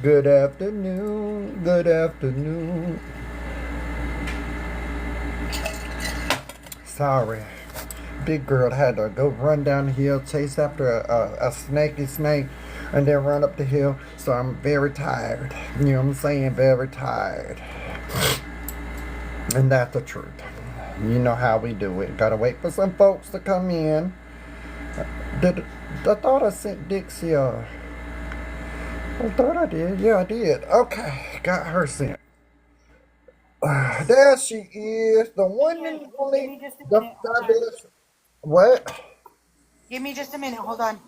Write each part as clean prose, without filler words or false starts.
Good afternoon, good afternoon. Sorry, big girl had to go run down the hill, chase after a snaky snake, and then run up the hill. So I'm very tired. You know what I'm saying? Very tired. And that's the truth. You know how we do it. Gotta wait for some folks to come in. Did I thought I sent Dixie I thought I did. Yeah, I did. Okay, got her sent. There she is, the one Okay, and give only, me just a the minute. Hold on. fabulous. What? Give me just a minute. Hold on.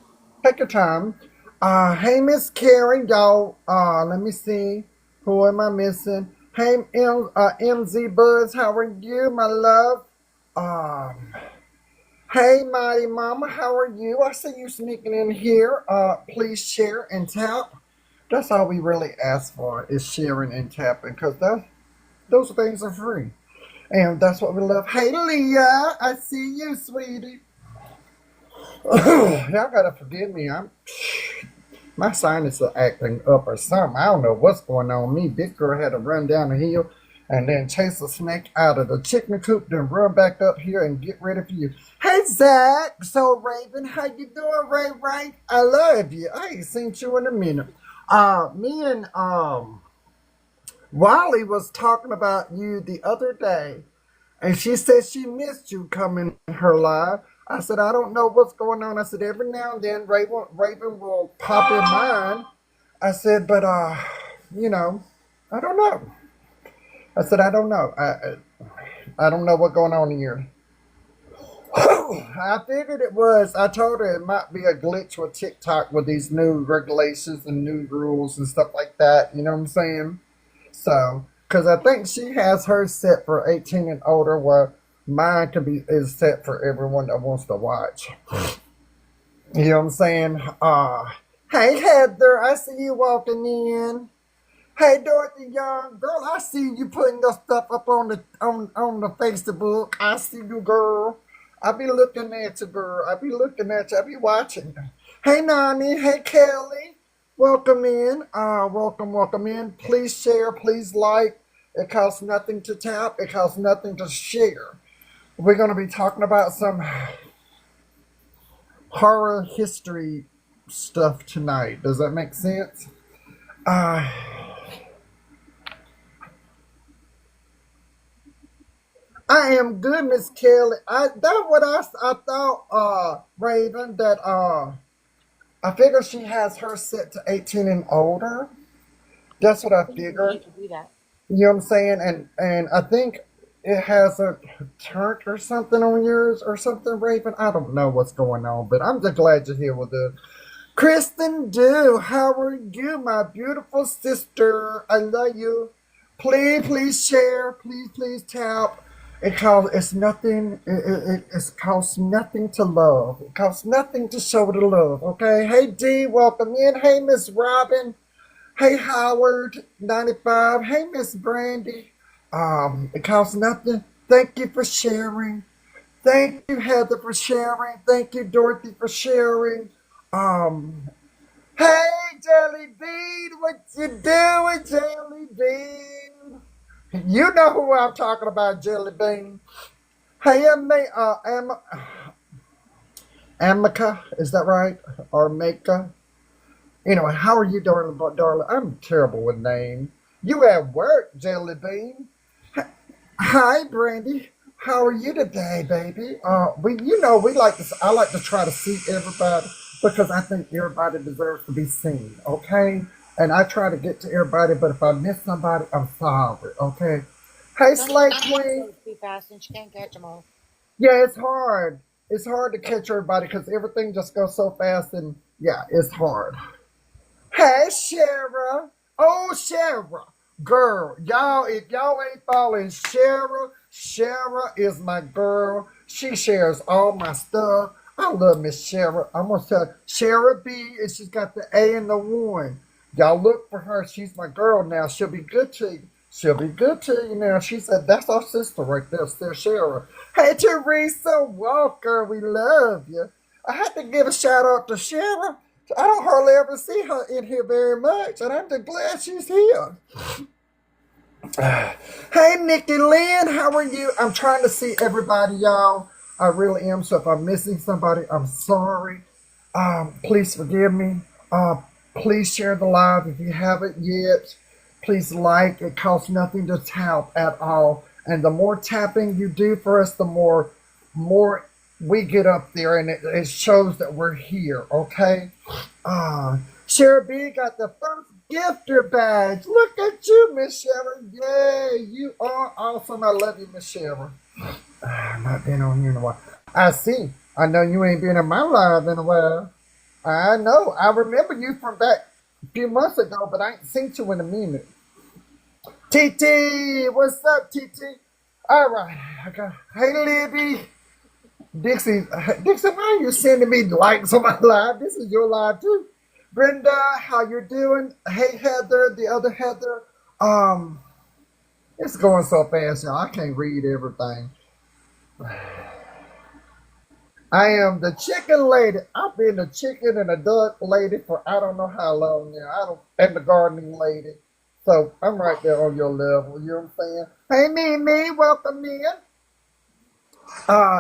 Take your time. Hey, Miss Carrie, y'all. Let me see. Who am I missing? Hey, MZ Buzz, how are you, my love? Um, hey, Mighty Mama, how are you? I see you sneaking in here. Please share and tap. That's all we really ask for is sharing and tapping, because those things are free. And that's what we love. Hey, Leah, I see you, sweetie. Y'all gotta forgive me. My sinus are acting up or something. I don't know what's going on with me. This girl had to run down the hill and then chase a snake out of the chicken coop, then run back up here and get ready for you. Hey, Zach. So, Raven, how you doing, Ray? Right? I love you. I ain't seen you in a minute. Me and Wally was talking about you the other day, and she said she missed you coming in her live. I said, I don't know what's going on. I said, every now and then Raven will pop in mine. I said, but you know, I don't know. I said, I don't know. I don't know what's going on here. I figured it was. I told her it might be a glitch with TikTok with these new regulations and new rules and stuff like that. You know what I'm saying? So, because I think she has hers set for 18 and older, where mine is set for everyone that wants to watch. You know what I'm saying? Hey Heather, I see you walking in. Hey Dorothy Young, girl, I see you putting your stuff up on the Facebook. I see you, girl. I be looking at you, girl. I be looking at you. I be watching you. Hey Nani, hey Kelly. Welcome in. Welcome in. Please share, please like. It costs nothing to tap. It costs nothing to share. We're going to be talking about some horror history stuff tonight. Does that make sense? Uh, I am good, Miss Kelly. That's what I thought, Raven, that I figure she has her set to 18 and older. That's what I You figured. can do that. You know what I'm saying? And I think it has a turn or something on yours or something, Raven. I don't know what's going on, but I'm just glad you're here with us. Kristen Dew, how are you, my beautiful sister? I love you. Please share. Please tap. It's nothing. It costs nothing to love. It costs nothing to show the love. Okay. Hey D, welcome in. Hey Miss Robin. Hey Howard 95. Hey Miss Brandy. It costs nothing. Thank you for sharing. Thank you Heather for sharing. Thank you Dorothy for sharing. Um, hey Jelly Bean, what you doing, Jelly Bean? You know who I'm talking about, Jelly Bean. Hey, Amica, is that right? Or Maka? Anyway, how are you, darling? I'm terrible with names. You at work, Jelly Bean? Hi, Brandy. How are you today, baby? We like to. I like to try to see everybody because I think everybody deserves to be seen. Okay, and I try to get to everybody, but if I miss somebody, I'm sorry. Okay. Hey, Slate Sometimes she Queen. goes too fast and she can't catch them all. Yeah, it's hard. It's hard to catch everybody because everything just goes so fast, and yeah, it's hard. Hey, Shara. Oh, Shara. Girl, y'all, if y'all ain't following Shara is my girl. She shares all my stuff. I love Miss Shara. I'm going to tell Shara B, and she's got the A and the 1. Y'all look for her. She's my girl now. She'll be good to you. She'll be good to you now. She said, that's our sister right there, Sister Shara. Hey, Teresa Walker, we love you. I had to give a shout out to Shara I don't hardly ever see her in here very much, and I'm just glad she's here. Hey, Nikki Lynn, how are you? I'm trying to see everybody, y'all. I really am. So if I'm missing somebody, I'm sorry. Please forgive me. Uh, please share the live if you haven't yet. Please like. It costs nothing to tap at all. And the more tapping you do for us, the more we get up there, and it shows that we're here. Okay. Ah, Shara B got the first gifter badge. Look at you, Miss Sharon. Yay, you are awesome. I love you, Miss Sharon. I've not been on here in a while. I see. I know you ain't been in my live in a while. I know. I remember you from back a few months ago, but I ain't seen you in a minute. TT, what's up, TT? All right. Okay. Hey, Libby. Dixie, why are you sending me likes on my live? This is your live too. Brenda, how you doing? Hey, Heather, the other Heather. Um, it's going so fast, y'all. I can't read everything. I am the chicken lady. I've been a chicken and a duck lady for I don't know how long now. I don't and the gardening lady. So I'm right there on your level. You know what I'm saying? Hey, me, welcome in.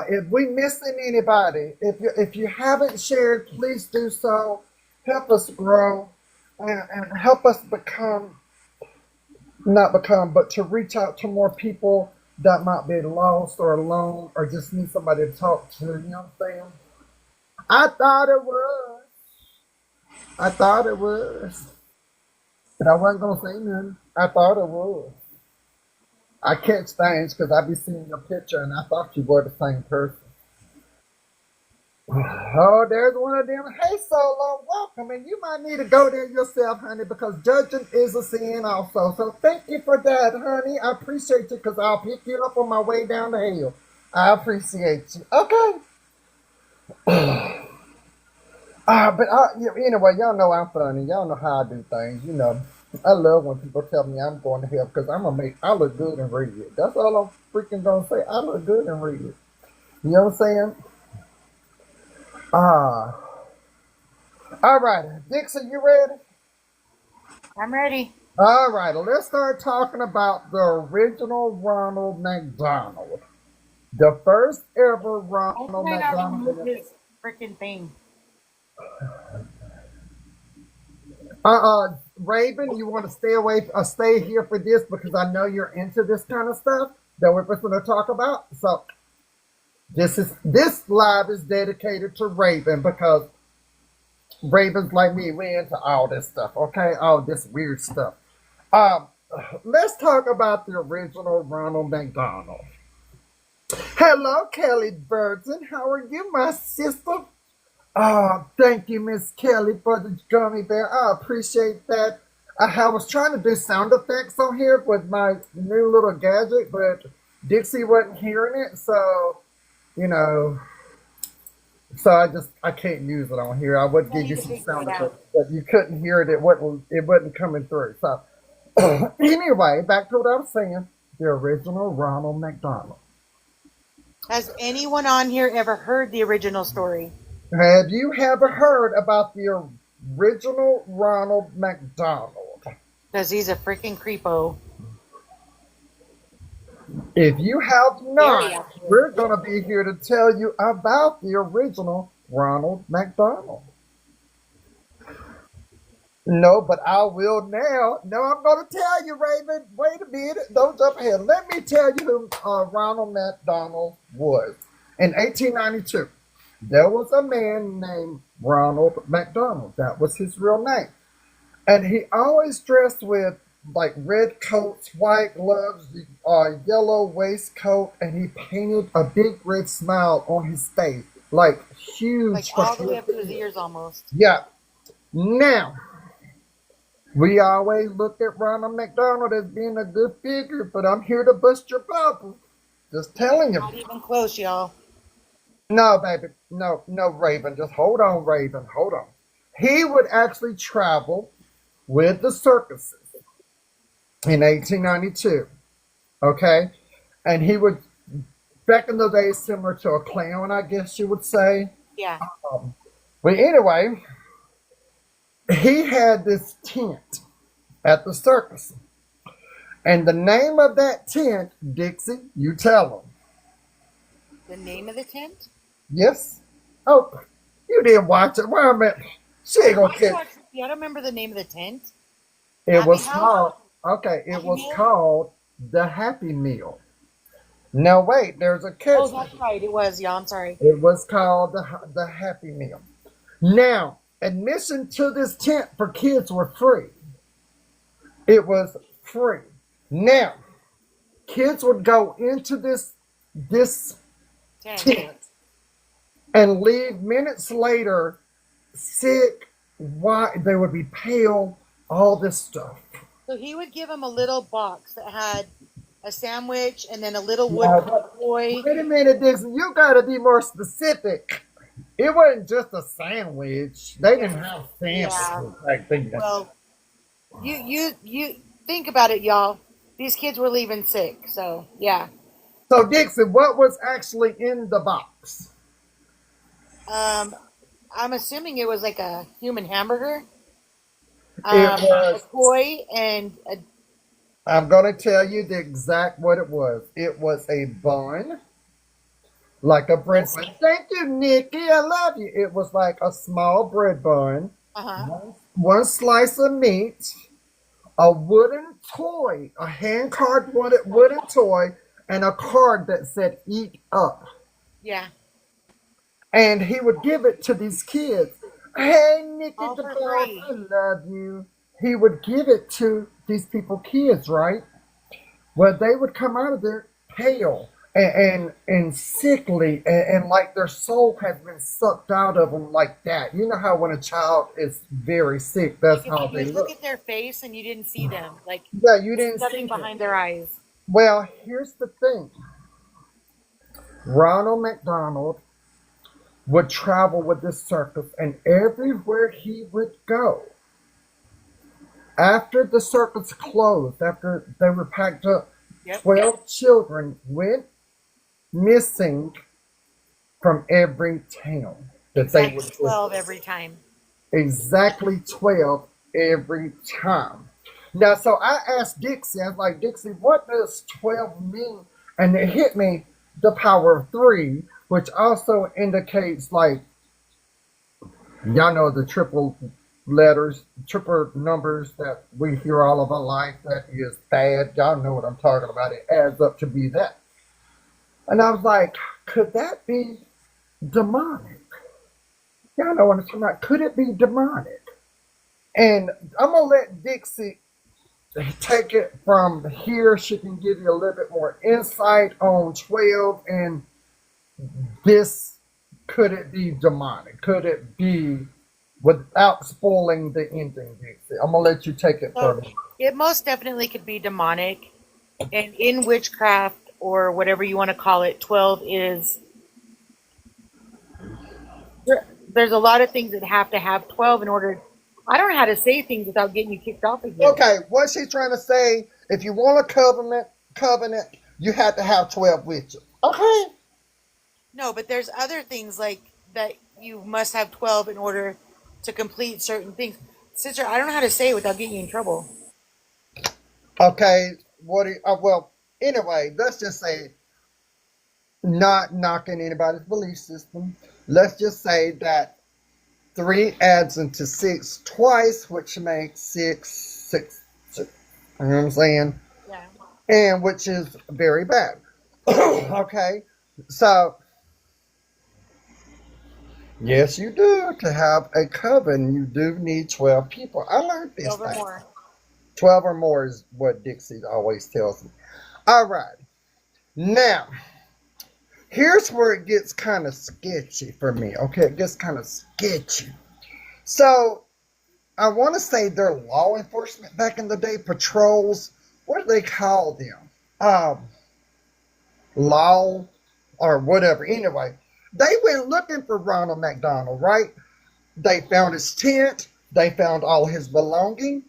If we missing anybody, if you haven't shared, please do so. Help us grow and help us become not become, but to reach out to more people that might be lost or alone or just need somebody to talk to. You know what I'm saying? I thought it was. I thought it was. But I wasn't gonna say nothing. I thought it was. I catch things because I be seeing your picture and I thought you were the same person. Oh, there's one of them. Hey, Solo, welcome. And you might need to go there yourself, honey, because judging is a sin also. So thank you for that, honey. I appreciate you because I'll pick you up on my way down the hill. I appreciate you. Okay. Anyway, y'all know I'm funny. Y'all know how I do things. You know, I love when people tell me I'm going to hell because I look good and read it. That's all I'm freaking gonna say. I look good and read it. You know what I'm saying? Ah, all right, Dixon, you ready? I'm ready. All right, let's start talking about the original Ronald McDonald, the first ever How Ronald can I not remove McDonald. this freaking thing? Raven, you want to stay here for this because I know you're into this kind of stuff that we're going to talk about. So this live is dedicated to Raven because Ravens like me, we into all this stuff, okay? All this weird stuff. Um, let's talk about the original Ronald McDonald. Hello, Kelly Burton. How are you, my sister? Thank you, Miss Kelly, for the gummy bear. I appreciate that. I was trying to do sound effects on here with my new little gadget, but Dixie wasn't hearing it, so you know, so I can't use it on here. I would I give need you to some figure it sound out. effects, but you couldn't hear it. It wasn't coming through. So anyway, back to what I was saying. The original Ronald McDonald. Has anyone on here ever heard the original story? Have you ever heard about the original Ronald McDonald? Because he's a freaking creepo. If you have Very not, actually. we're going to be here to tell you about the original Ronald McDonald. No, but I will now. No, I'm going to tell you, Raven. Wait a minute. Don't jump ahead. Let me tell you who Ronald McDonald was. In 1892, there was a man named Ronald McDonald. That was his real name. And he always dressed with like red coats, white gloves, yellow waistcoat, and he painted a big red smile on his face, like Like huge. all the way up to his ears almost. Yeah. Now we always look at Ronald McDonald as being a good figure, but I'm here to bust your bubble. Just telling you. Not even close, y'all. No, baby. No, no, Raven. Just hold on, Raven. Hold on. He would actually travel with the circuses in 1892. Okay? And he would, back in the days, similar to a clown, I guess you would say. Yeah. But anyway, he had this tent at the circus. And the name of that tent, Dixie, you tell him. The name of the tent? Yes? Oh, you didn't watch it. Well, I mean, she I ain't gonna watched catch. Watch. I don't remember the name of the tent. It Happy was House? called, okay, it Happy was Meal? called the Happy Meal. Now, wait, there's a Oh, catch. that's right. It was. Yeah, I'm sorry. It was called the Happy Meal. Now, admission to this tent for kids were free. It was free. Now, kids would go into this Tent. tent and leave minutes later sick. Why they would be pale, all this stuff. So he would give him a little box that had a sandwich and then a little woodpecker Now, toy. wait a minute, Dixon. You got to be more specific. It wasn't just a sandwich. They didn't have Yeah. sandwiches back then. Well, you think about it, y'all. These kids were leaving sick, so yeah. So, Dixon, what was actually in the box? Um, I'm assuming it was like a human hamburger, It a was. toy, and a I'm gonna tell you the exact what it was. It was a bun, like a bread bun. Thank you, Nikki. I love you. It was like a small bread bun, uh-huh. one slice of meat, a wooden toy, a hand card wooden toy, and a card that said "Eat Up." Yeah, And he would give it to these kids. Hey, Nikki all the for boss, free. I love you. He would give it to these people, kids, right? Well, they would come out of there pale and sickly, and like their soul has been sucked out of them like that. You know how when a child is very sick, Like that's if how you they could look look. at their face and you didn't see them, like Yeah, you didn't see nothing it. behind their eyes. Well, here's the thing. Ronald McDonald would travel with this circus, and everywhere he would go, after the circus closed, after they were packed up, Yep. 12 children went missing from every town that they Exactly would 12 visit. every time. Exactly 12 every time. Now, so I asked Dixie, I was like, Dixie, what does 12 mean? And it hit me the power of three, which also indicates, like, y'all know the triple letters, triple numbers that we hear all of our life that is bad. Y'all know what I'm talking about. It adds up to be that. And I was like, could that be demonic? Y'all know what I'm talking about. Could it be demonic? And I'm going to let Dixie take it from here. She can give you a little bit more insight on 12 and this. Could it be demonic? Could it be without spoiling the ending, Dixie? I'm going to let you take it So further. it most definitely could be demonic. And in witchcraft or whatever you want to call it, 12 is there's a lot of things that have to have 12 in order. I don't know how to say things without getting you kicked off again. Okay, what she's trying to say, if you want a covenant, you have to have 12 with you. Okay. No, but there's other things like that you must have 12 in order to complete certain things. Sister, I don't know how to say it without getting you in trouble. Okay, what do you, well, anyway, let's just say, not knocking anybody's belief system, let's just say that 3 adds into 6 twice, which makes 6. You know what I'm saying? Yeah. And which is very bad. Okay, so yes, you do. To have a coven, you do need 12 people. I learned this 12 or thing. more. 12 or more is what Dixie always tells me. All right. Now, here's where it gets kind of sketchy for me. Okay, it gets kind of sketchy. So, I want to say they're law enforcement back in the day, patrols. What do they call them? Law or whatever. Anyway, they went looking for Ronald McDonald, right? They found his tent. They found all his belongings,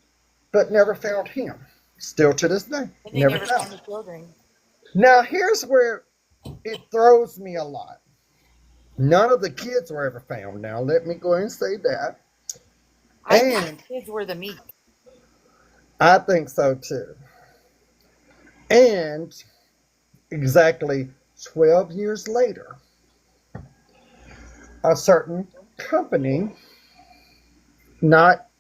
but never found him. Still to this day, And they never never found found him. the children. Now, here's where it throws me a lot. None of the kids were ever found. Now, let me go ahead and say that. I think And the kids were the meat. I think so too. And exactly 12 years later, a certain company,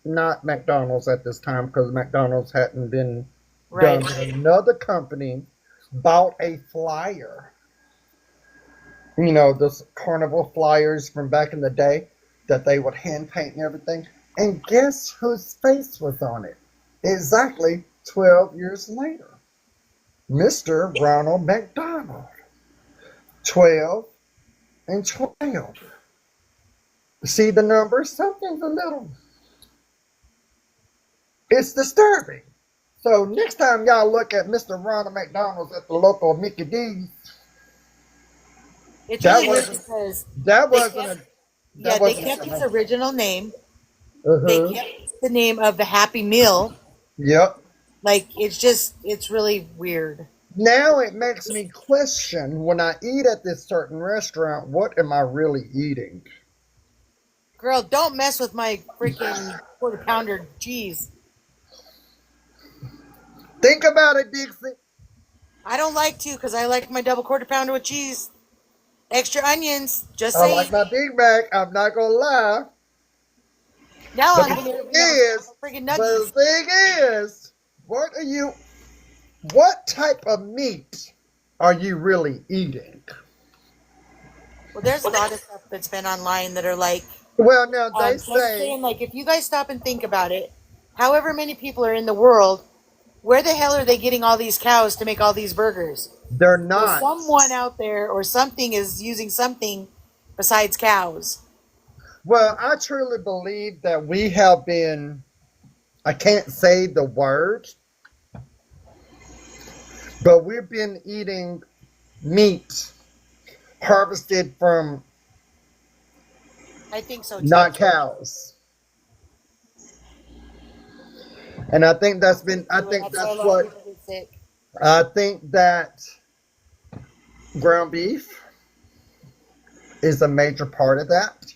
not McDonald's at this time because McDonald's hadn't been done, Right. but another company bought a flyer. You know, those carnival flyers from back in the day that they would hand paint and everything. And guess whose face was on it? Exactly 12 years later. Mr. Ronald McDonald. 12 and 12. See the numbers? Something's a little, it's disturbing. So next time y'all look at Mr. Ronald McDonald's at the local Mickey D's, It's that really weird wasn't because that they wasn't kept, a yeah, that they wasn't kept his a original name. They uh-huh. kept the name of the Happy Meal. Yep. Like it's really weird. Now it makes me question when I eat at this certain restaurant, what am I really eating? Girl, don't mess with my freaking quarter pounder cheese. Think about it, Dixie. I don't like to because I like my double quarter pounder with cheese. Extra onions. Just I like saying. my Big Mac. I'm not gonna lie. Now But I'm the gonna thing be able to have is, freaking but the nuggies. thing is, what are you? What type of meat are you really eating? Well, there's a lot of stuff that's been online that are like, Well, now they just say saying, like, if you guys stop and think about it, however many people are in the world, where the hell are they getting all these cows to make all these burgers? they're So not. someone out there or something is using something besides cows. Well, I truly believe that we have been. I can't say the word, but we've been eating meat harvested from I think so too. not cows. And I think that's been, I think That's why a that's lot of what, people get sick. I think that ground beef is a major part of that.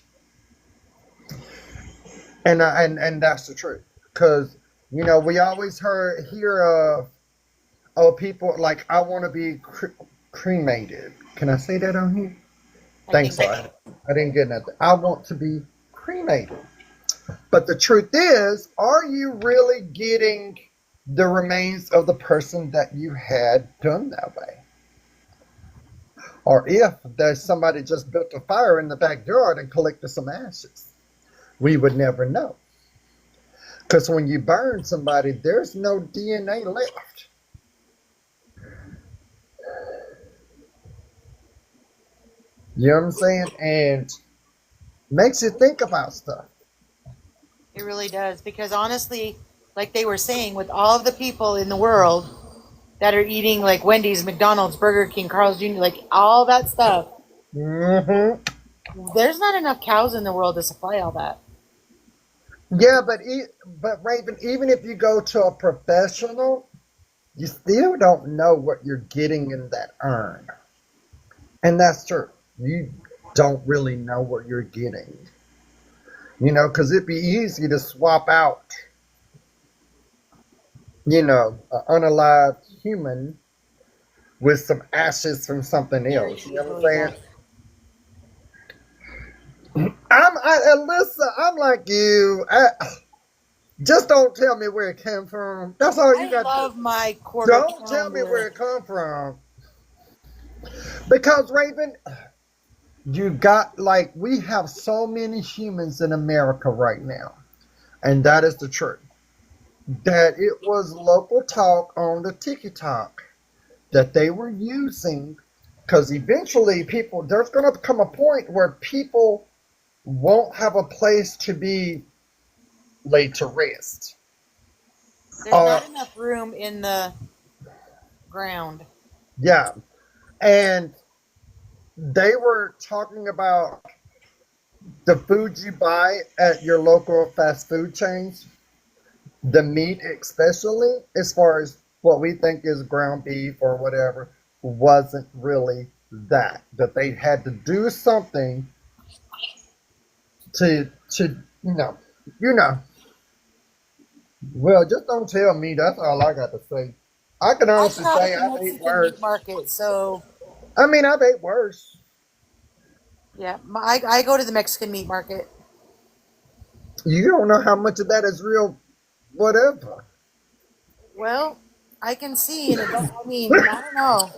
And that's the truth. Because, you know, we always hear of people like, I want to be cremated. Can I say that on here? I Thanks, think so. I didn't get nothing. I want to be cremated. But the truth is, are you really getting the remains of the person that you had done that way? Or if there's somebody just built a fire in the backyard and collected some ashes, we would never know. Because when you burn somebody, there's no DNA left. You know what I'm saying? And makes you think about stuff. It really does. Because honestly, like they were saying, with all of the people in the world that are eating like Wendy's, McDonald's, Burger King, Carl's Jr., like all that stuff, Hmm. there's not enough cows in the world to supply all that. Yeah, but Raven, even if you go to a professional, you still don't know what you're getting in that urn. And that's true. You don't really know what you're getting. You know, because it'd be easy to swap out, you know, an unalived human with some ashes from something Very else. You know what I'm easily saying? done. Alyssa, I'm like you. Just don't tell me where it came from. That's all you I got to do. love my quarter Don't tell me pounder. where it come from. Because, Raven, you got, like, we have so many humans in America right now. And that is the truth. That it was local talk on the TikTok that they were using. Because eventually, people, there's going to come a point where people won't have a place to be laid to rest. There's Uh, not enough room in the ground. yeah. And they were talking about the food you buy at your local fast food chains, the meat especially, as far as what we think is ground beef or whatever, wasn't really that. That they had to do something to you know. Well, just don't tell me. That's all I got to say. I can I honestly shop say at the I've ate Mexican meat worse. market, so I mean, I've ate worse. yeah, I go to the Mexican meat market. You don't know how much of that is real, whatever. Well, I can see, and it don't. I mean, I don't know.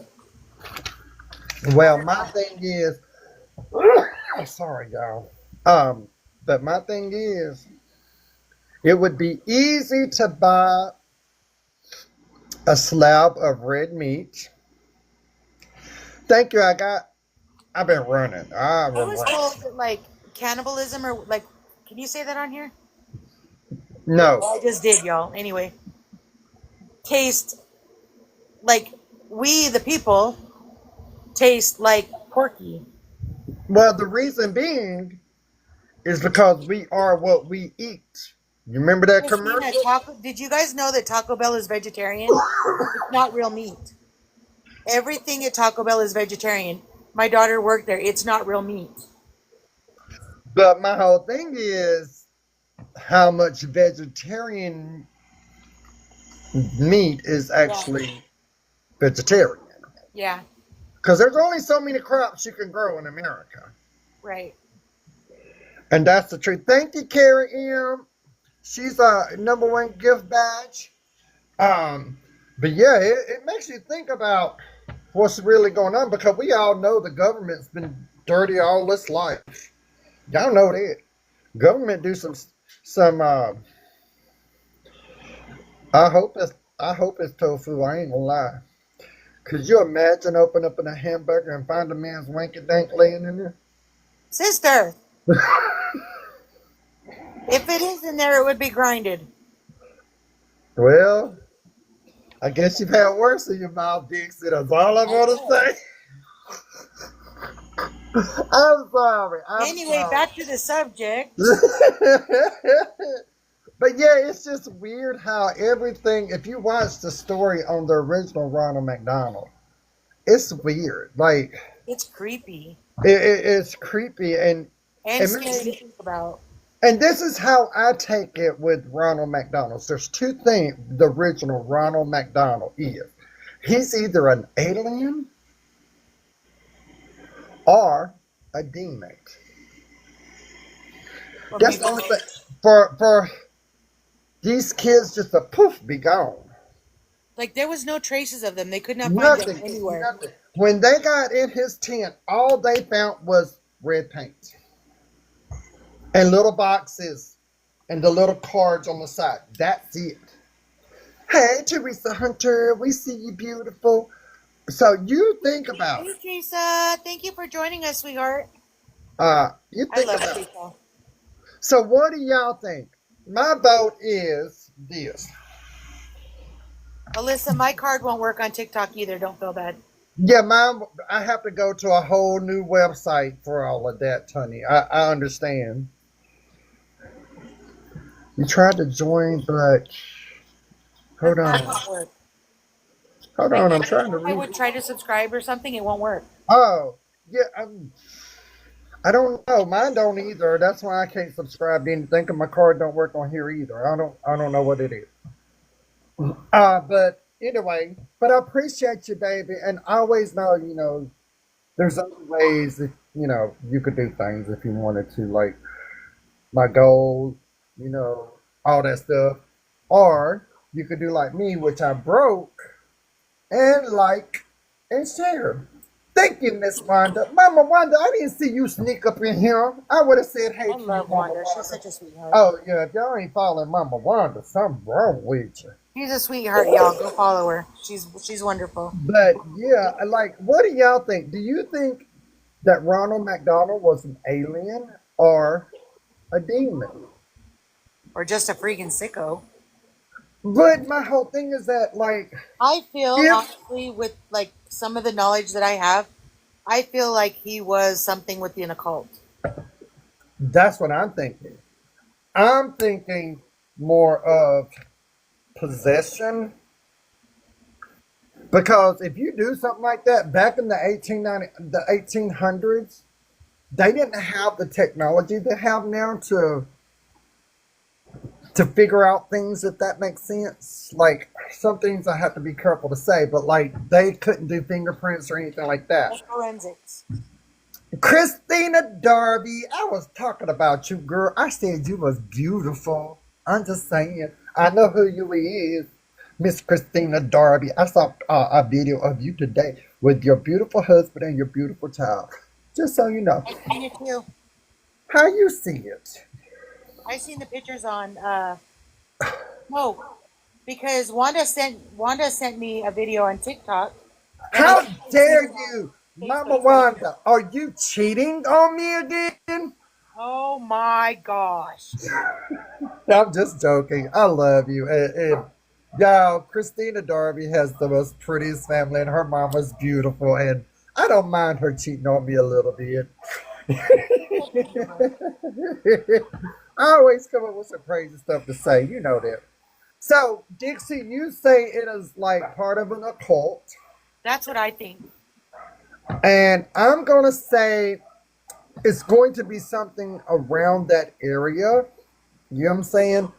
I Well, don't my know. thing is, sorry, y'all. But my thing is, it would be easy to buy a slab of red meat. Thank you. I've been running. I've I been was running. told that like cannibalism or like, can you say that on here? No. Well, I just did, y'all. Anyway, taste like we the people taste like porky. Well, the reason being is because we are what we eat. You remember that Christina, commercial? Taco. Did you guys know that Taco Bell is vegetarian? It's not real meat. Everything at Taco Bell is vegetarian. My daughter worked there. It's not real meat. But my whole thing is how much vegetarian meat is Yeah. actually vegetarian. Yeah. Because there's only so many crops you can grow in America. Right. And that's the truth. Thank you, Carrie M. She's a number one gift badge. Um, but yeah, it makes you think about what's really going on because we all know the government's been dirty all this life. Y'all know that. Government do some I hope it's tofu, I ain't gonna lie. Could you imagine opening up in a hamburger and find a man's wanky dank laying in there? Sister, if it is in there, it would be grinded. Well, I guess you've had worse in your mouth, Dixie. That's all I'm I gonna know. say. I'm sorry. I'm Anyway, sorry. back to the subject. But yeah, it's just weird how everything. If you watch the story on the original Ronald McDonald, it's weird. Like It's creepy it's creepy, and and it scary makes to you. think about. And this is how I take it with Ronald McDonald. There's two things the original Ronald McDonald is. He's either an alien or a demon. Or That's maybe the only thing. both. For these kids just a poof be gone. Like there was no traces of them. They could not find them Nothing. anywhere. Nothing. When they got in his tent, all they found was red paint and little boxes and the little cards on the side. That's it. Hey, Teresa Hunter, we see you beautiful. So you think about Hey, it. Teresa. Thank you for joining us, sweetheart. You I think love about it. Teresa. So what do y'all think? My vote is this. Alyssa, my card won't work on TikTok either. Don't feel bad. Yeah, mine. I have to go to a whole new website for all of that, honey. I understand. You tried to join, but Her hold card on, won't work. hold Like on. I'm every trying to time I read. would try to subscribe or something, it won't work. Oh, yeah. I don't know. Mine don't either. That's why I can't subscribe to anything. 'Cause my card don't work on here either. I don't know what it is. But anyway, but I appreciate you, baby, and I always know, there's other ways that you could do things if you wanted to, like my goals, you know, all that stuff, or you could do like me, which I broke, and like and share. Thank you, Miss Wanda. Mama Wanda, I didn't see you sneak up in here. I would have said hey I to you, love Mama Wanda. She's Wanda. such a sweetheart. Oh yeah, if y'all ain't following Mama Wanda, something wrong with you. She's a sweetheart, y'all. Go follow her. She's wonderful. But yeah, like, what do y'all think? Do you think that Ronald McDonald was an alien or a demon? Or just a freaking sicko. But my whole thing is that, like, I feel if honestly with like some of the knowledge that I have, I feel like he was something within a cult. that's what I'm thinking. I'm thinking more of possession. Because if you do something like that back in the 1800s, they didn't have the technology they have now to figure out things, if that makes sense. Like some things I have to be careful to say, but like they couldn't do fingerprints or anything like that. No forensics. Christina Darby, I was talking about you, girl. I said you was beautiful. I'm just saying. I know who you is, Miss Christina Darby. I saw a video of you today with your beautiful husband and your beautiful child. Just so you know. I seen it too. How you see it? I seen the pictures on no, because Wanda sent me a video on TikTok, and I How seen dare it on you, Mama Facebook. So I Wanda? Are you cheating on me again? oh my gosh. I'm just joking. I love you. Y'all, Christina Darby has the most prettiest family, and her mama's beautiful, and I don't mind her cheating on me a little bit. I always come up with some crazy stuff to say. You know that. So, Dixie, you say it is like part of an occult, That's what I think. and I'm going to say it's going to be something around that area. You know what I'm saying?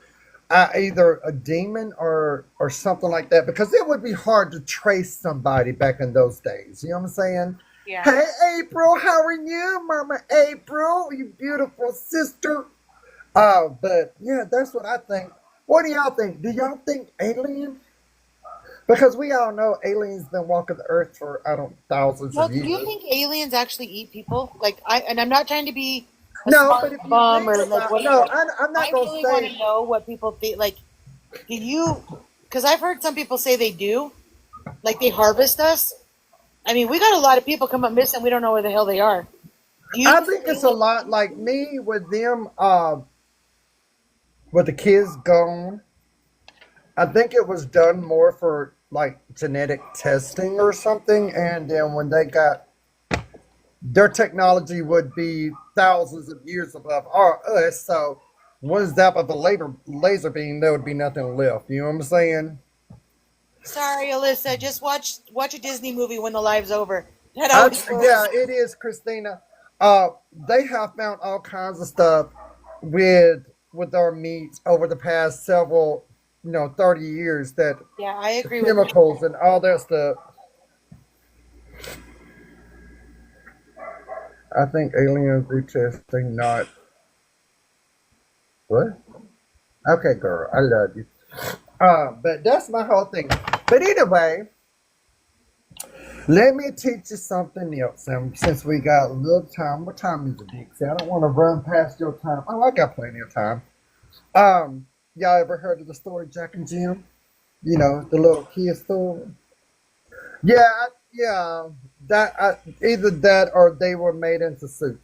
Either a demon or something like that, because it would be hard to trace somebody back in those days. You know what I'm saying? Yeah. Hey, April, how are you, Mama April? You beautiful sister. But yeah, that's what I think. What do y'all think? Do y'all think alien? Because we all know aliens been walking the earth for I don't thousands Well, of do you years. think aliens actually eat people? Like and I'm not trying to be a No, but smart if you bum think or like about no, whatever. I'm not I gonna really want say to know what people think. Like, do you? Because I've heard some people say they do. Like they harvest us. I mean, we got a lot of people come up missing. We don't know where the hell they are. Do you I think think it's a aliens lot eat like people? me with them with the kids gone. I think it was done more for like genetic testing or something, and then when they got their technology would be thousands of years above us, so one zap of a laser beam, there would be nothing left. You know what I'm saying? Sorry, Alyssa. Just watch a Disney movie when the live's over. That I, always yeah, works. it is, Christina. They have found all kinds of stuff with our meats over the past several, 30 years that Yeah, I the agree with you. chemicals and all that stuff. I think aliens do testing, not what? Okay, girl, I love you. But that's my whole thing. But anyway, let me teach you something else. And since we got a little time, what time is it, Dixie? I don't want to run past your time. Oh, I got plenty of time. Y'all ever heard of the story Jack and Jim? You know, the little kid story. Yeah, yeah. Either that or they were made into soup.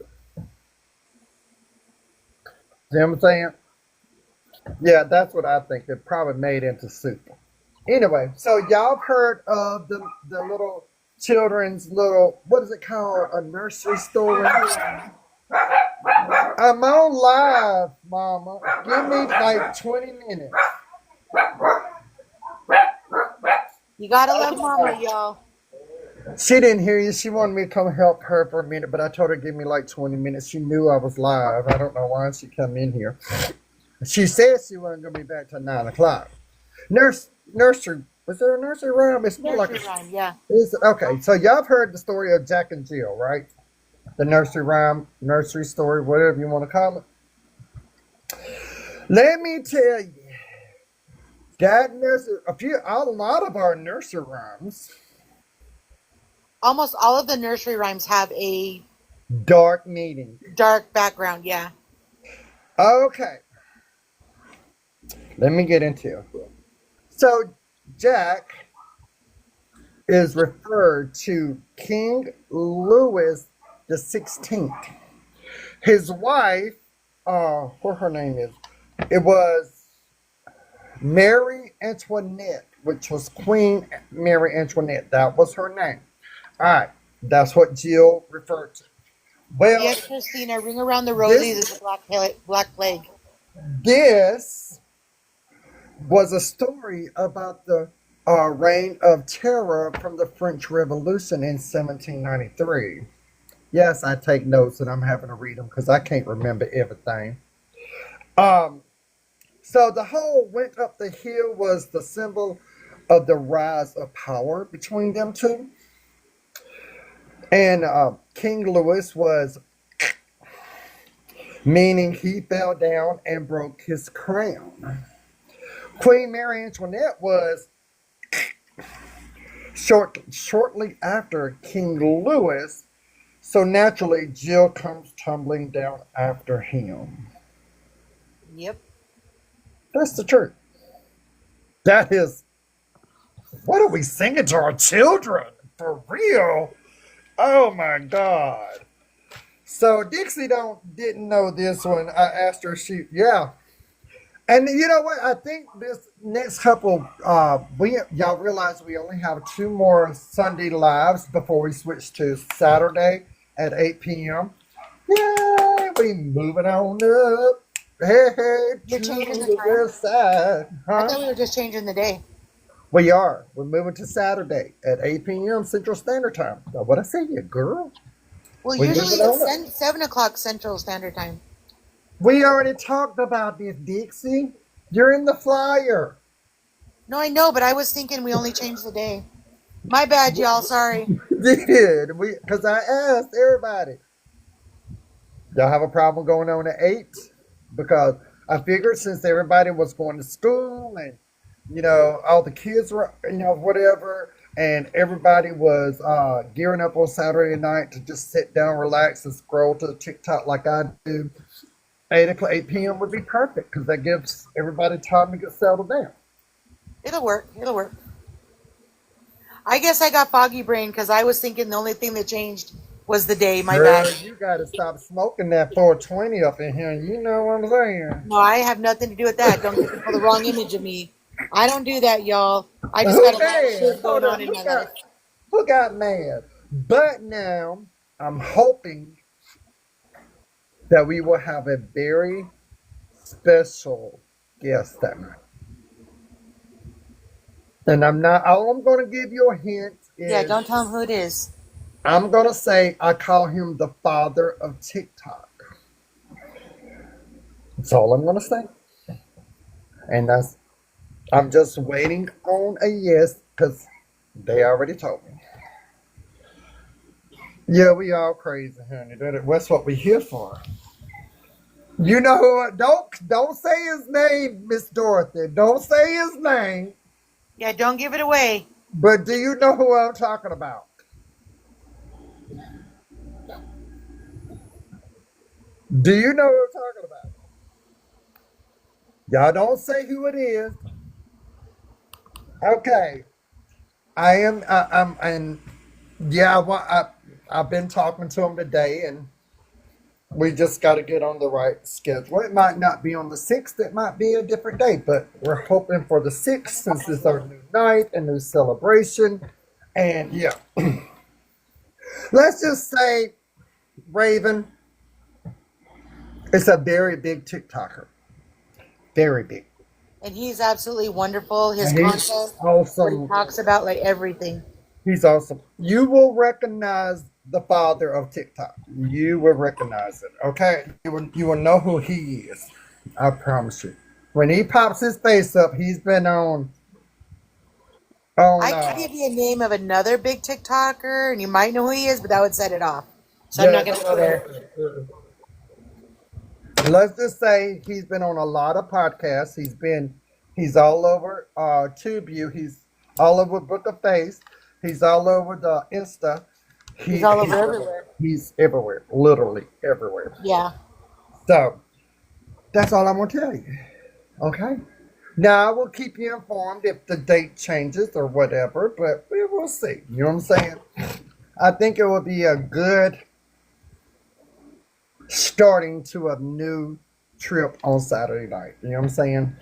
You know what I'm saying? Yeah, that's what I think. They're probably made into soup. Anyway, so y'all have heard of the little children's little what is it called? A nursery story? Nursery rhyme. I'm on live, Mama. Give me like 20 minutes. You gotta love Mama, y'all. She didn't hear you. She wanted me to come help her for a minute, but I told her to give me like 20 minutes. She knew I was live. I don't know why she come in here. She said she wasn't going to be back till 9 o'clock. Nursery. Was there a nursery rhyme? It's more like Nursery rhyme, yeah. okay, so y'all have heard the story of Jack and Jill, right? The nursery rhyme, nursery story, whatever you want to call it. Let me tell you, that nursery, a lot of our nursery rhymes, Almost all of the nursery rhymes have a dark meaning. dark background, yeah. Okay, let me get into it. So, Jack is referred to King Louis the 16th. His wife, what her name is, it was Mary Antoinette, which was Queen Mary Antoinette. That was her name. All right, that's what Jill referred to. Well, Yes, Christina, ring around the rosies this is the black plague. this was a story about the reign of terror from the French Revolution in 1793. Yes, I take notes and I'm having to read them because I can't remember everything. Um, So the whole went up the hill was the symbol of the rise of power between them two. And King Louis was meaning he fell down and broke his crown. Queen Mary Antoinette was shortly after King Louis, so naturally Jill comes tumbling down after him. Yep. That's the truth. That is, what are we singing to our children? For real? Oh my God. So Dixie didn't know this one. I asked her, yeah. And you know what? I think this next couple, y'all realize we only have two more Sunday lives before we switch to Saturday at 8 p.m. Yay! We moving on up. Hey, hey, You're to changing the the time? west side. I Huh? thought we were just changing the day. We are. We're moving to Saturday at 8 p.m. Central Standard Time. Now, what I say, you girl? Well, We usually moving on up. it's 7 o'clock Central Standard Time. We already talked about this, Dixie. You're in the flyer. No, I know, but I was thinking we only changed the day. My bad, y'all. Sorry. Did we? Because I asked everybody. Y'all have a problem going on at 8? Because I figured since everybody was going to school and all the kids were whatever, and everybody was gearing up on Saturday night to just sit down, relax, and scroll to TikTok like I do. 8 p.m. would be perfect because that gives everybody time to get settled down. It'll work. It'll work. I guess I got foggy brain because I was thinking the only thing that changed was the day. My Girl, bad. you got to stop smoking that 420 up in here. You know what I'm saying? No, I have nothing to do with that. Don't give people the wrong image of me. I don't do that, y'all. I just Who got a lot of mad? shit Hold going on. on in my life. Who got mad? But now I'm hoping that we will have a very special guest that night. And all I'm going to give you a hint Yeah, is don't tell them who it is. I'm going to say I call him the father of TikTok. That's all I'm going to say. And I'm just waiting on a yes because they already told me. Yeah, we all crazy, honey. That's what we here for. You know who? Don't say his name, Miss Dorothy. Don't say his name. Yeah, don't give it away. But do you know who I'm talking about? Do you know who I'm talking about? Y'all don't say who it is. Okay. And yeah, I've been talking to him today, and we just got to get on the right schedule. It might not be on the 6th. It might be a different day, but we're hoping for the 6th since it's our new night and new celebration. And yeah, let's just say, Raven, it's a very big TikToker. Very big. And he's absolutely wonderful. His And he's content, what he awesome. talks about, like everything. He's awesome. You will recognize the father of TikTok. You will recognize it. Okay? You will know who he is. I promise you. When he pops his face up, he's been on I could give you a name of another big TikToker, and you might know who he is, but that would set it off. So I'm not going to go there. Let's just say he's been on a lot of podcasts. He's all over TubeView. He's all over Book of Face. He's all over the Insta. He's all over everywhere. He's everywhere, literally everywhere. Yeah. So that's all I'm gonna tell you. Okay. Now I will keep you informed if the date changes or whatever, but we will see. You know what I'm saying? I think it will be a good starting to a new trip on Saturday night. You know what I'm saying?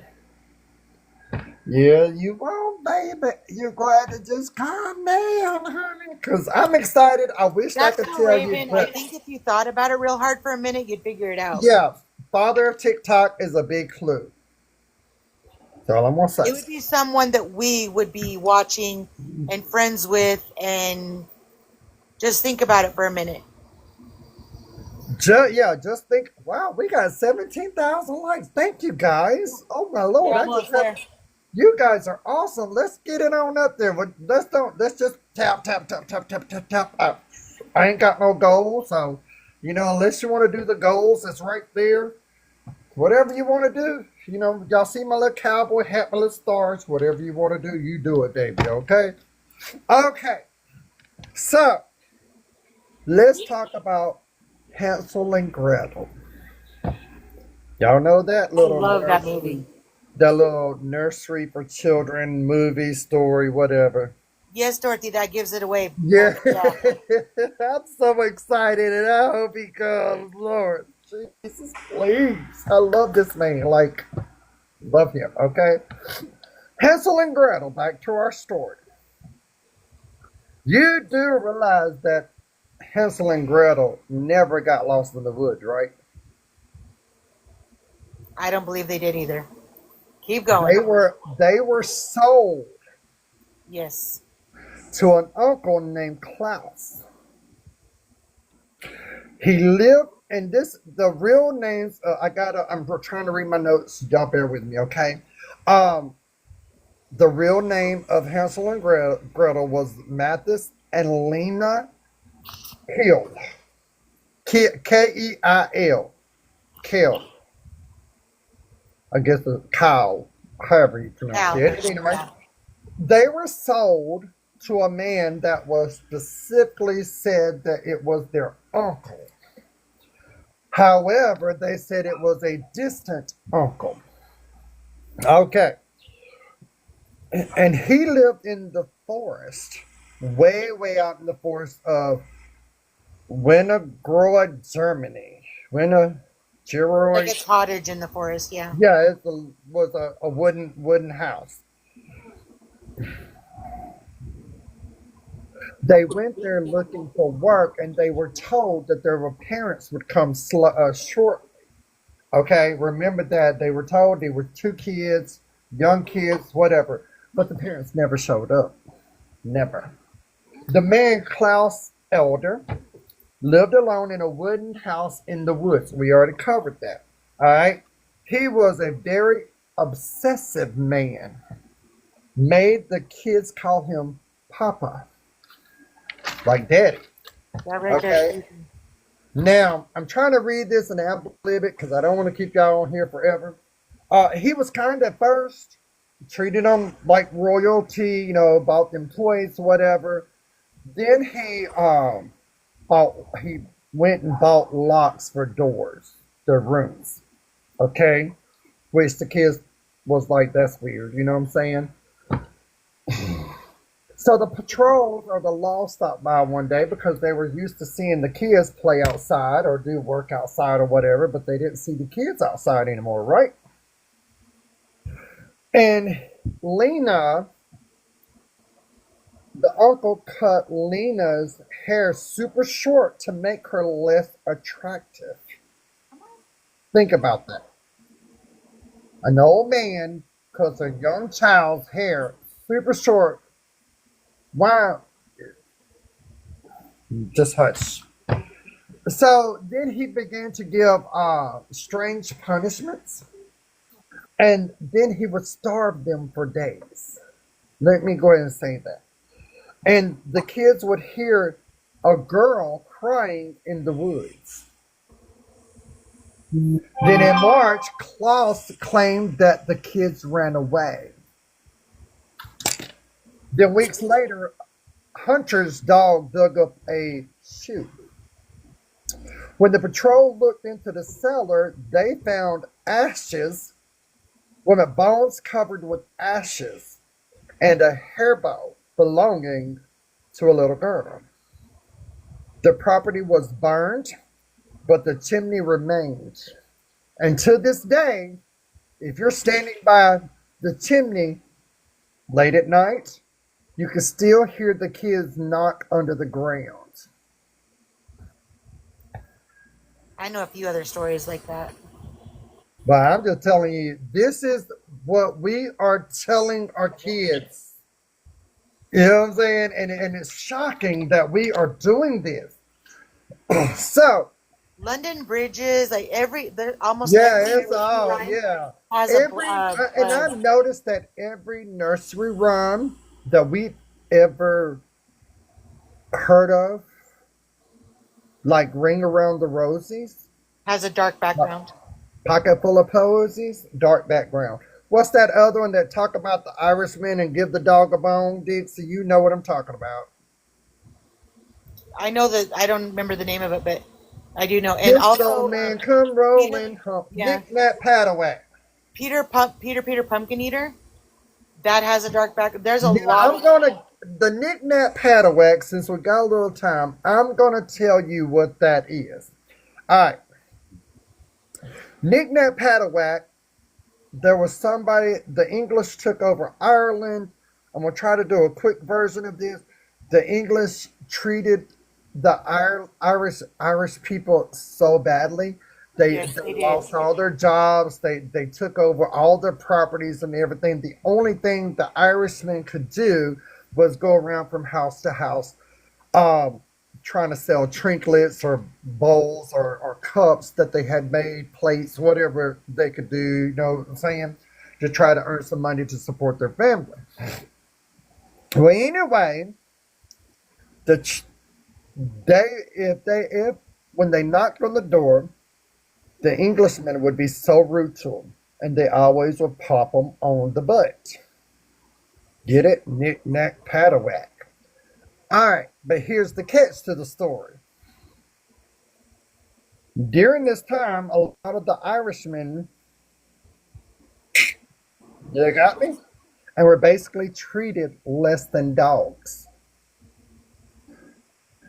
Yeah, you won't, baby. You're glad to just calm down, honey. Because I'm excited. I wish I That's could how, tell Raven, you. I But think if you thought about it real hard for a minute, you'd figure it out. yeah, father of TikTok is a big clue. That's all I'm going to say. It would be someone that we would be watching and friends with, and just think about it for a minute. Yeah, just think, wow, we got 17,000 likes. Thank you guys. Oh my We're lord, I just almost have there. you guys are awesome. Let's get it on up there. But let's just tap tap tap tap tap tap tap. I ain't got no goals, so unless you want to do the goals, it's right there. Whatever you want to do, y'all see my little cowboy hat, my little stars. Whatever you want to do, you do it, baby. Okay. Okay. So let's talk about Hansel and Gretel. Y'all know that I little love that nursery, movie. that little nursery for children movie story, whatever. Yes, Dorothy, that gives it away. Yeah, Yeah. I'm so excited, and I hope he comes, Lord Jesus, please. I love this man, like love him. Okay, Hansel and Gretel. Back to our story. You do realize that Hansel and Gretel never got lost in the woods, right? I don't believe they did either. Keep They going. were sold Yes. to an uncle named Klaus. He lived, and the real names. I'm trying to read my notes. Y'all bear with me, okay? Um, the real name of Hansel and Gretel was Mathis and Lena Hill. Keil. Kill. I guess the cow, however you pronounce Al. it. Anyway, Yeah. they were sold to a man that was specifically said that it was their uncle. However, they said it was a distant uncle. Okay. And he lived in the forest, way, way out in the forest of Winnegroad, Germany. Like a Winnegroad, cottage in the forest. Yeah. yeah, was a wooden house. They went there looking for work, and they were told that their parents would come shortly. Okay, remember that they were told they were two kids, young kids, whatever, but the parents never showed up. Never. The man Klaus Elder lived alone in a wooden house in the woods. We already covered that. All right. He was a very obsessive man. Made the kids call him Papa, like Daddy. That right Okay. there. Now I'm trying to read this and ad lib it because I don't want to keep y'all on here forever. He was kind at first, treated them like royalty, bought them toys, whatever. Then he went and bought locks for doors, their rooms. Okay, which the kids was like, that's weird. You know what I'm saying? So the patrols or the law stopped by one day because they were used to seeing the kids play outside or do work outside or whatever, but they didn't see the kids outside anymore, right? And Lena, the uncle cut Lena's hair super short to make her less attractive. Think about that. An old man cuts a young child's hair super short. Why? Just hush. So then he began to give strange punishments, and then he would starve them for days. Let me go ahead and say that. And the kids would hear a girl crying in the woods. Then in March, Klaus claimed that the kids ran away. Then weeks later, Hunter's dog dug up a shoe. When the patrol looked into the cellar, they found bones covered with ashes, and a hairbow belonging to a little girl. The property was burned, but the chimney remained. And to this day, if you're standing by the chimney late at night, you can still hear the kids knock under the ground. I know a few other stories like that. But I'm just telling you, this is what we are telling our kids. You know what I'm saying? And it's shocking that we are doing this. So, London bridges, like almost Yeah, every it's nursery all, rhyme yeah. has And I've noticed that every nursery rhyme that we ever heard of, like Ring Around the Rosies, has a dark like background. Pocket Full of Posies, dark background. What's that other one that talk about the Irishman and give the dog a bone, Dixie? You know what I'm talking about. I know that I don't remember the name of it, but I do know. And This old also, man come Peter, rolling, hump, yeah, knick knack paddywhack. Peter Pumpkin Eater. That has a dark back. There's a Yeah, lot I'm of gonna the knick knack paddywhack. Since we got a little time, I'm gonna tell you what that is. All right, knick knack paddywhack. There was somebody. The English took over Ireland. I'm gonna try to do a quick version of this. The English treated the Irish people so badly. yes, They they did. lost all their jobs. They took over all their properties and everything. The only thing the Irishmen could do was go around from house to house, um, trying to sell trinkets or bowls or cups that they had made, plates, whatever they could do. You know what I'm saying? To try to earn some money to support their family. Well, anyway, the they if when they knocked on the door, the Englishmen would be so rude to them, and they always would pop them on the butt. Get it? Knick knack paddywhack. All right, but here's the catch to the story. During this time, a lot of the Irishmen, you got me, and were basically treated less than dogs.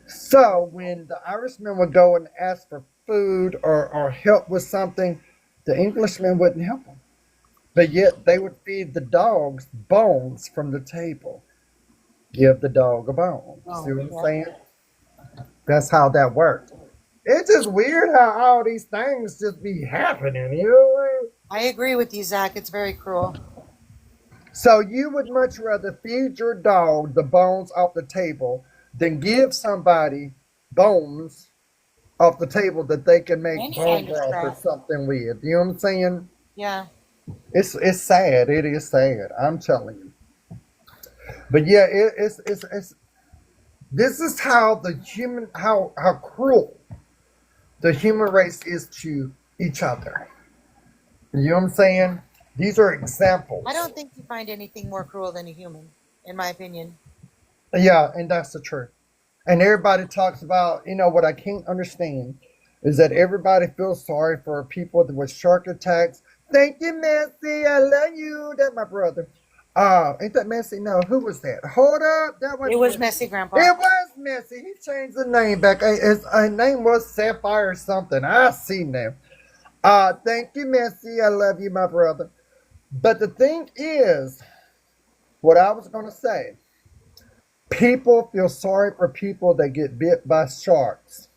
So when the Irishmen would go and ask for food or help with something, the Englishmen wouldn't help them. But yet they would feed the dogs bones from the table. Give the dog a bone. See Oh, what I'm yeah. saying? That's how that worked. It's just weird how all these things just be happening, you know? I agree with you, Zach. It's very cruel. So you would much rather feed your dog the bones off the table than give somebody bones off the table that they can make Any bone kind of broth or scrap. something with. You know what I'm saying? Yeah. It's sad. It is sad. I'm telling you. But yeah, it's this is how the human how cruel the human race is to each other. You know what I'm saying? These are I examples. don't think you find anything more cruel than a human, in my opinion. Yeah, and that's the truth. And everybody talks about, what I can't understand is that everybody feels sorry for people with shark attacks. Thank you, Messi. I love you. That's my brother. Ain't that Messi? No, who was that? Hold up. That It wasn't was Messi. messy, Grandpa. It was Messi. He changed the name back. His name was Sapphire or something. I see now. Thank you, Messi. I love you, my brother. But the thing is, what I was going to say, people feel sorry for people that get bit by sharks.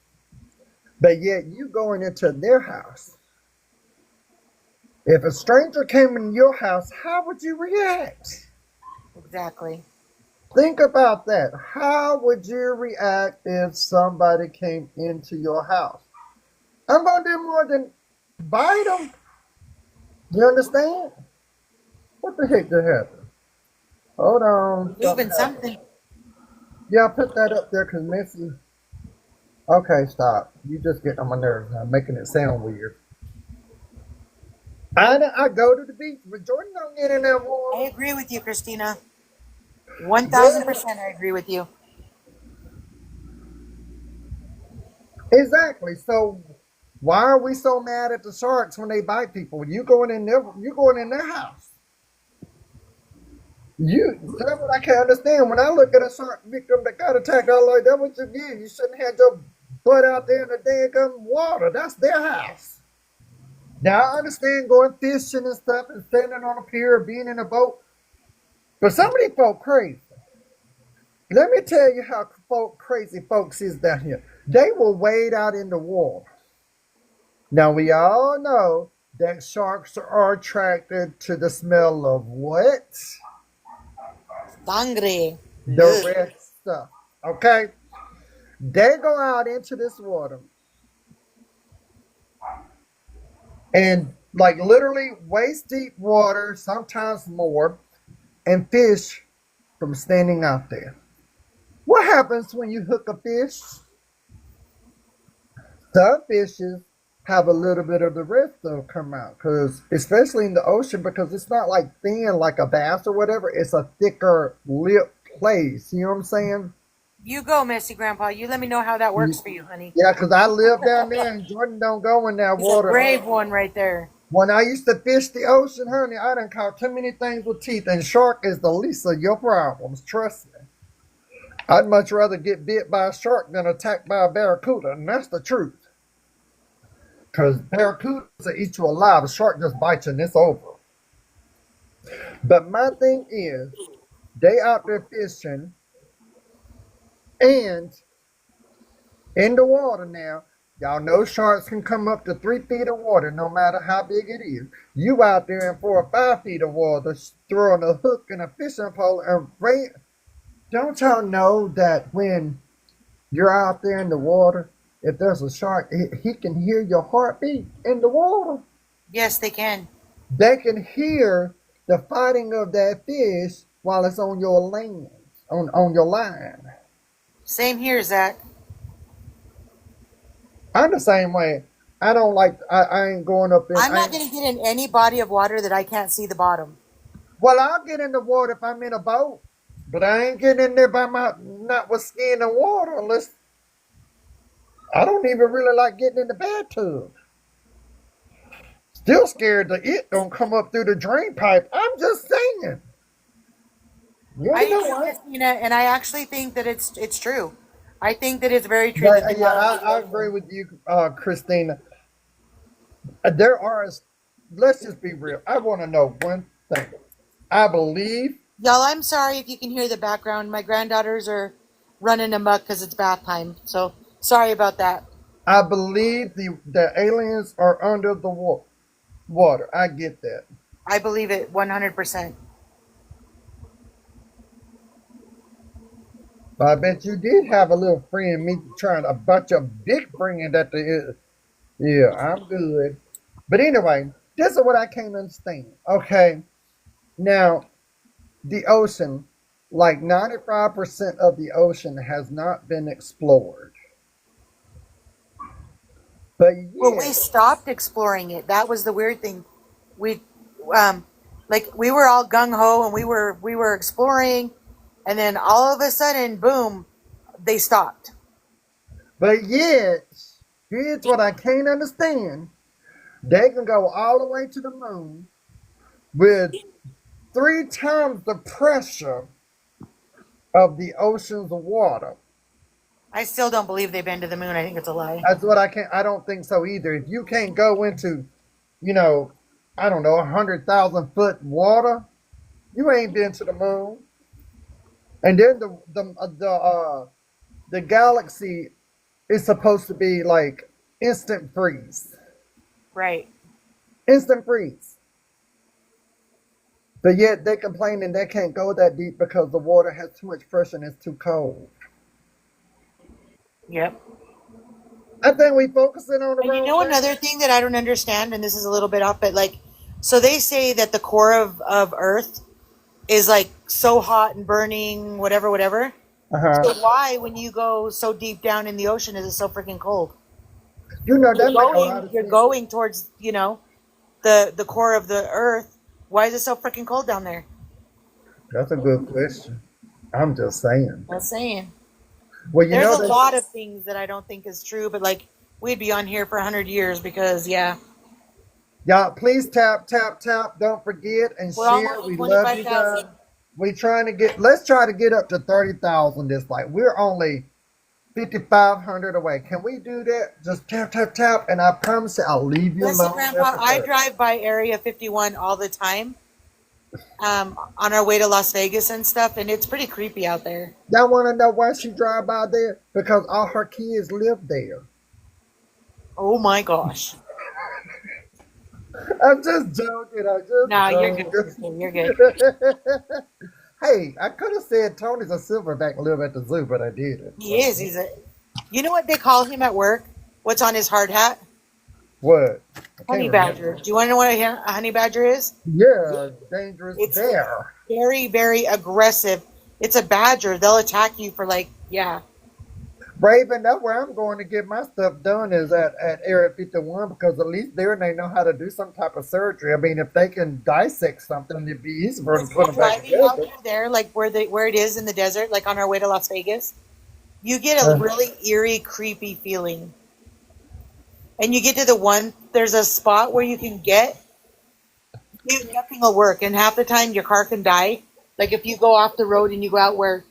But yet you going into their house. If a stranger came in your house, how would you react? Exactly. Think about that. How would you react if somebody came into your house? I'm going to do more than bite them. You understand? What the heck did happen? Hold on. Something Moving happened. something. Yeah, put that up there because Missy. Okay, stop. You just getting on my nerves now, making it sound weird. I go to the beach, but Jordan don't get in that I water. agree with you, Christina. Yeah, 1000% I agree with you. exactly. So why are we so mad at the sharks when they bite people? You going in their house. That's what I can't understand. When I look at a shark victim that got attacked, I'm like, that what you did. You shouldn't have your butt out there in the damn water. That's their house. Now I understand going fishing and stuff and standing on a pier, being in a boat, but some of these folk crazy. Let me tell you how crazy folks is down here. They will wade out in the water. Now we all know that sharks are attracted to the smell of what? Sangre. The Ugh. red stuff. Okay? They go out into this water and like literally waist deep water, sometimes more, and fish from standing out there. What happens when you hook a fish? Some fishes have a little bit of the rest that'll come out, because especially in the ocean, because it's not like thin like a bass or whatever. It's a thicker lip place. You know what I'm saying? You go, Missy Grandpa. You let me know how that works for you, honey. Yeah, because I live down there and Jordan don't go in that He's a water. brave one right there. When I used to fish the ocean, honey, I done caught too many things with teeth, and shark is the least of your problems. Trust me. I'd much rather get bit by a shark than attacked by a barracuda, and that's the truth. Because barracudas will eat you alive. A shark just bites you and it's over. But my thing is, they out there fishing and in the water now. Y'all know sharks can come up to 3 feet of water, no matter how big it is. You out there in 4 or 5 feet of water, throwing a hook and a fishing pole, and don't y'all know that when you're out there in the water, if there's a shark, he can hear your heartbeat in the water. Yes, they can. They can hear the fighting of that fish while it's on your land, on your line. Same here, Zach. I'm the same way. I don't like. I ain't going up in. I'm not going to get in any body of water that I can't see the bottom. Well, I'll get in the water if I'm in a boat, but I ain't getting in there by my not with skin and water unless I don't even really like getting in the bathtub. Still scared that it don't come up through the drain pipe. I'm just saying. You I know agree, what? Christina, and I actually think that it's true. I think that it's very true But that they yeah, are in the I agree ocean. with you, Christina. There are. Let's just be real. I want to know one thing. I believe. Y'all, I'm sorry if you can hear the background. My granddaughters are running amok because it's bath time. So sorry about that. I believe the aliens are under the water. I get that. I believe it 100%. But I bet you did have a little friend, me trying a bunch of big friend at the. Yeah, I'm good. But anyway, this is what I can't understand. Okay, now the ocean, like 95% of the ocean has not been explored. But Well, we yet, stopped exploring it. That was the weird thing. We, um, like we were all gung ho and we were exploring, and then all of a sudden, boom, they stopped. but yet, here's what I can't understand. They can go all the way to the moon with 3 times the pressure of the ocean's water. I still don't believe they've been to the moon. I think it's a lie. That's what I can't. I don't think so either. If you can't go into, you know, I don't know, 100,000 foot water, you ain't been to the moon. And then the galaxy is supposed to be like instant freeze, Right. instant freeze. But yet they complaining they can't go that deep because the water has too much pressure and it's too cold. Yep. I think we focusing on the And you wrong know thing. another thing that I don't understand, and this is a little bit off, but like, so they say that the core of Earth is like so hot and burning, whatever, whatever. Uh huh. So why, when you go so deep down in the ocean, is it so freaking cold? You know You're that make a lot going, of you're sense. going towards, the core of the Earth. Why is it so freaking cold down there? That's a good question. I'm just saying. Just saying. Well, you There's know a that. lot of things that I don't think is true, but like we'd be on here for 100 years because yeah, Y'all, please tap, tap, tap. Don't forget and we're share. almost at We love you guys. 25,000. We trying to get. Let's try to get up to 30,000 this night. We're only 5,500 away. Can we do that? Just tap, tap, tap, and I promise you, I'll leave you Listen, alone Grandpa, after I 30. drive by Area 51 all the time, on our way to Las Vegas and stuff, and it's pretty creepy out there. Y'all want to know why she drive by there? Because all her kids live there. Oh my gosh. I'm just joking. I'm just No, you're good, joking. sister. You're good. Hey, I could have said Tony's a silverback and live at the zoo, but I didn't. He So. is. You know what they call him at work? What's on his hard hat? What? I can't Honey remember. badger. Do you want to know what a honey badger is? Yeah, dangerous It's bear. very, very aggressive. It's a badger. They'll attack you for like, yeah. Raven, that's where I'm going to get my stuff done is at Area 51 because at least there they know how to do some type of surgery. I mean, if they can dissect something, it'd be easy for them to As put we're them back driving out together. through there, like where it is in the desert, like on our way to Las Vegas, you get a Uh, really eerie, creepy feeling. And you get to the one, there's a spot where you can get, nothing will work. And half the time your car can die. Like if you go off the road and you go out where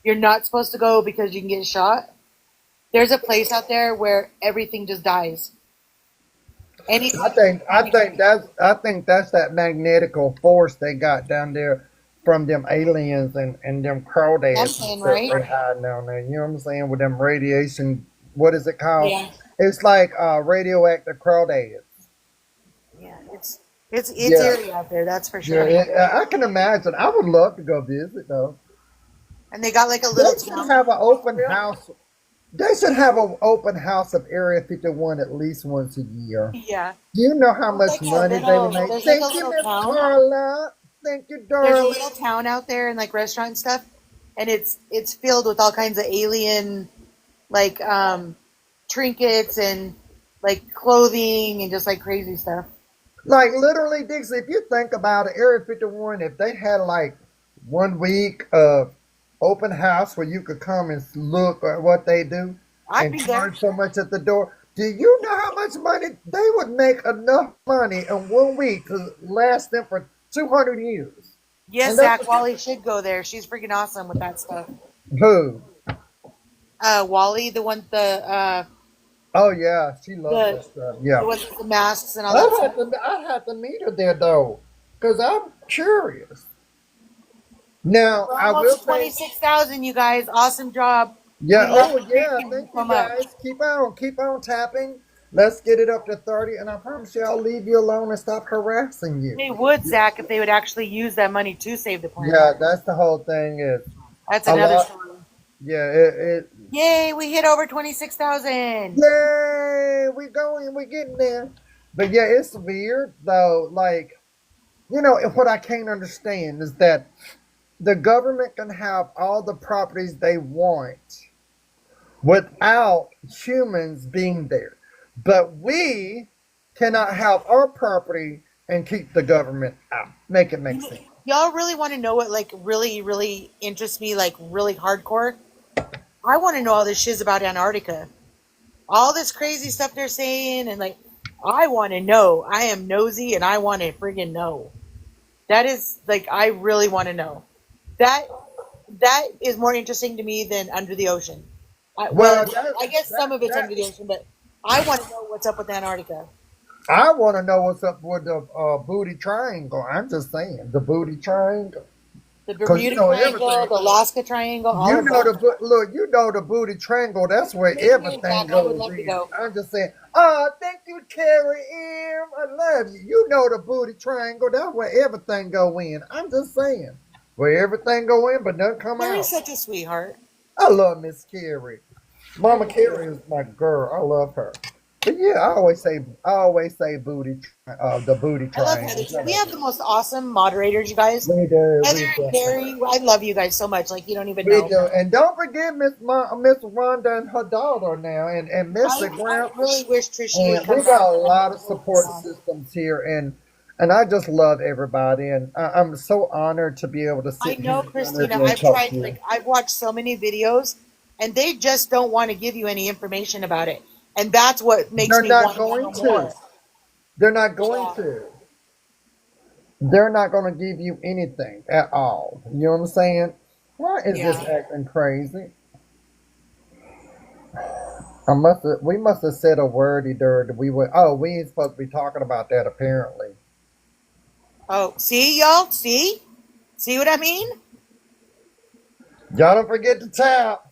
you're not supposed to go because you can get shot, there's a place out there where everything just dies. I Anything. think I think that's that magnetical force they got down there from them aliens and them crawdads and Something, stuff right? they hiding down there. You know what I'm saying? With them radiation, what is it called? Yeah. It's like radioactive crawdads. Yeah. It's Yeah, eerie out there, that's for yeah. sure. I can imagine. I would love to go visit though. And they got like a little They should town. have an open house. They should have an open house of Area 51 at least once a year. Yeah. Do you know how much money they would make? There's like a Thank you, little Miss town. Carla. Thank you, There's a darling. little town out there and like restaurant and stuff. And it's filled with all kinds of alien like trinkets and like clothing and just like crazy stuff. Like literally, Dixie, if you think about it, Area 51, if they had like 1 week of open house where you could come and look at what they do I'd and be there. charge so much at the door, do you know how much money they would make enough money in 1 week to last them for 200 years? Yes, And that's Zach, Wally should go there. She's freaking awesome with that stuff. who? Wally, the one Oh yeah, she loves that the stuff. the Yeah, one with the masks and all that stuff. I'd have to meet her there though, cause I'm curious. Now We're I will almost to say, 26,000, you guys. Awesome job. yeah. We love Oh yeah, you thank so you much. guys. Keep on tapping. Let's get it up to 30, and I promise you, I'll leave you alone and stop harassing you. They would, Zach, if they would actually use that money to save the planet. Yeah, that's the whole thing. Is That's a another lot. story. Yeah, Yay, we hit over 26,000. yay, we getting there. But yeah, it's weird though. Like what I can't understand is that the government can have all the properties they want without humans being there. But we cannot have our property and keep the government out. Make it make sense. Y'all really want to know what like really, really interests me, like really hardcore? I want to know all this shiz about Antarctica. All this crazy stuff they're saying, and like, I want to know. I am nosy and I want to friggin' know. That is like, I really want to know. That that is more interesting to me than under the ocean. Well, I guess some of it's under the ocean, but I want to know what's up with Antarctica. I want to know what's up with the booty triangle. I'm just saying the booty triangle. The Because Bermuda Triangle, the Alaska Triangle, all You of know them. look. You know the booty triangle. That's where Maybe everything Zach, I would goes love to in. go. I'm just saying. Oh, thank you, Carrie M. I love you. You know the booty triangle. That's where everything go in. I'm just saying where everything go in, but doesn't come Carrie's out. such a sweetheart. I love Miss Carrie. Mama Carrie is my girl. I love her. But yeah, I always say the booty I love Heather triangle. too. We have the most awesome moderators, you guys. We do, Heather we and do. Carrie, I love you guys so much. Like you don't even We know. do. And don't forget Miss Rhonda and her daughter now and Mr. I Grant. really wish Trishy would And come we got a lot of support back. systems here and I just love everybody and I'm so honored to be able to I sit here know, and Christina. and I've talk tried. to you. Like I've watched so many videos, and they just don't want to give you any information about it, and that's what makes They're me not want to going know to. more. They're not going Yeah. to. They're not going to give you anything at all. You know what I'm saying? Why is this Yeah. acting crazy? We must have said a wordy dirt. We ain't supposed to be talking about that apparently. Oh, see, y'all. See what I mean? Y'all don't forget to tap.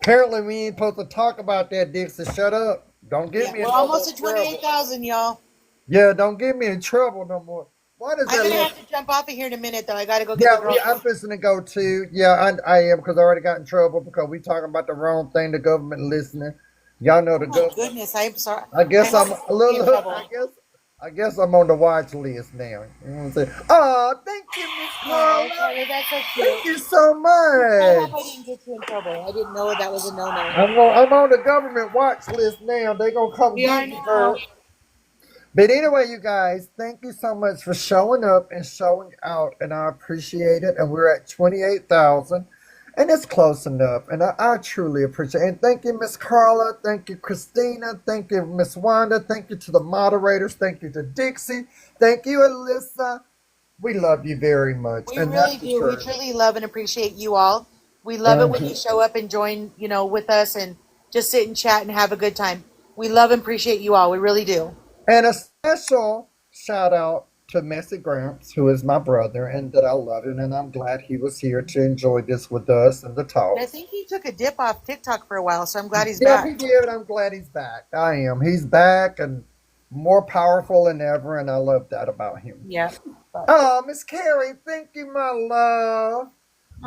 Apparently we ain't supposed to talk about that, Dixie. Shut up. Don't get Yeah, me we're in no more almost at trouble. 28,000, y'all. Yeah, don't get me in trouble no more. What is I'm that gonna little? have to jump off of here in a minute, though. I gotta go get the Yeah, girls. I'm fixing to go too. Yeah, I am because I already got in trouble because we talking about the wrong thing. The government listening. Y'all know Oh the my government. goodness, I'm sorry. I I guess hope I'm I a won't be in little. trouble. I guess I'm on the watch list now. You know what I'm saying? Oh, thank you, Miss Oh, Carla. Carter, that's so Thank cute. you so I hope I much. didn't get you in trouble. I didn't know that was a no-no. I'm on the government watch list now. They gonna come We are get me, girl. now. But anyway, you guys, thank you so much for showing up and showing out, and I appreciate it. And we're at 28,000, and it's close enough, and I truly appreciate it. And thank you, Miss Carla. Thank you, Christina. Thank you, Miss Wanda. Thank you to the moderators. Thank you to Dixie. Thank you, Alyssa. We love you very much, We and really that's the do. We truth. truly love and appreciate you all. We love it when you And show up and join, with us and just sit and chat and have a good time. We love and appreciate you all. We really do. And a special shout out to Messy Gramps, who is my brother, and that I love him, and I'm glad he was here to enjoy this with us and the And I talks. think he took a dip off TikTok for a while, so I'm glad he's Yeah, he back. did. I'm glad he's back. I am. He's back and more powerful than ever, and I love that about him. Yeah. But Oh, Miss Carrie, thank you, my love.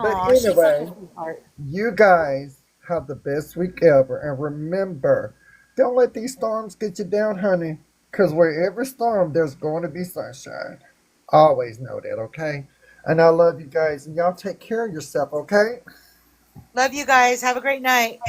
But oh, she's such a anyway, sweetheart. you guys have the best week ever, and remember, don't let these storms get you down, honey. Because where every storm, there's going to be sunshine. Always know that, okay? And I love you guys, and y'all take care of yourself, okay? Love you guys. Have a great night.